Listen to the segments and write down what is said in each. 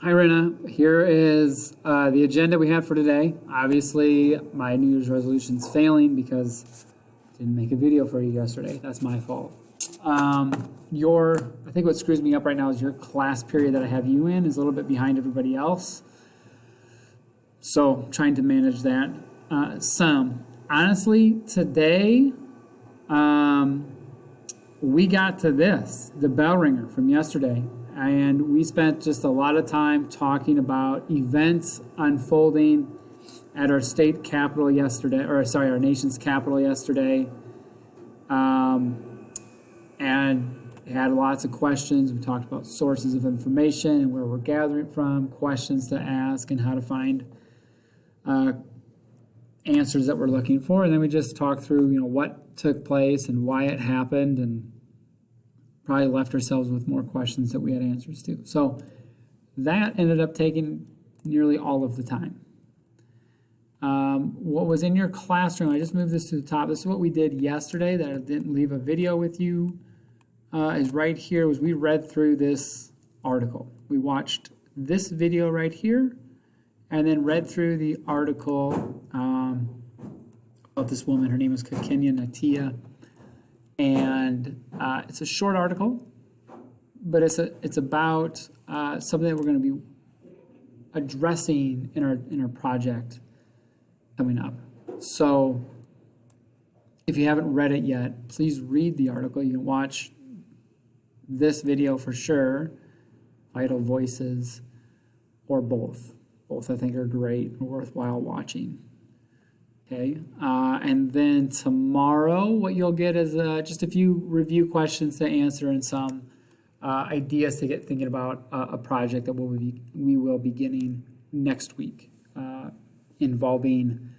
Hi, Rena. Here is the agenda we had for today. Obviously, my New Year's resolution's failing because I didn't make a video for you yesterday. That's my fault. I think what screws me up right now is your class period that I have you in is a little bit behind everybody else. So, trying to manage that. Honestly, today, we got to the bell ringer from yesterday. And we spent just a lot of time talking about events unfolding at our state capitol yesterday, our nation's capital yesterday. And had lots of questions. We talked about sources of information and where we're gathering from, questions to ask, and how to find answers that we're looking for. And then we just talked through, what took place and why it happened, and probably left ourselves with more questions that we had answers to. So that ended up taking nearly all of the time. What was in your classroom, I just moved this to the top. This is what we did yesterday that I didn't leave a video with you, is right here was we read through this article. We watched this video right here and then read through the article about this woman. Her name is Kenya Natia. And it's a short article, but it's about something that we're going to be addressing in our project coming up. So if you haven't read it yet, please read the article. You can watch this video for sure, Vital Voices, or both. Both I think are great and worthwhile watching. Okay, and then tomorrow what you'll get is just a few review questions to answer and some ideas to get thinking about a project that we will be beginning next week, involving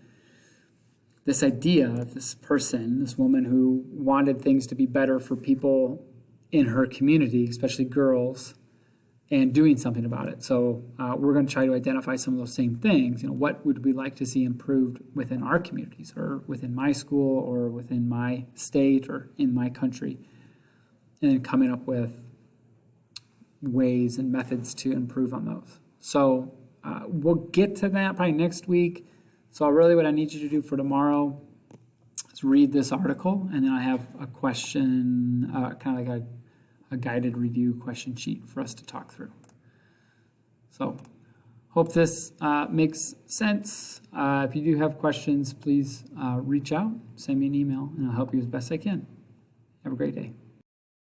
this idea of this woman who wanted things to be better for people in her community, especially girls, and doing something about it. So we're going to try to identify some of those same things. What would we like to see improved within our communities, or within my school, or within my state, or in my country, and then coming up with ways and methods to improve on those. So we'll get to that probably next week. So really what I need you to do for tomorrow is read this article, and then I have a question, kind of like a guided review question sheet for us to talk through. So hope this makes sense. If you do have questions, please reach out, send me an email, and I'll help you as best I can. Have a great day.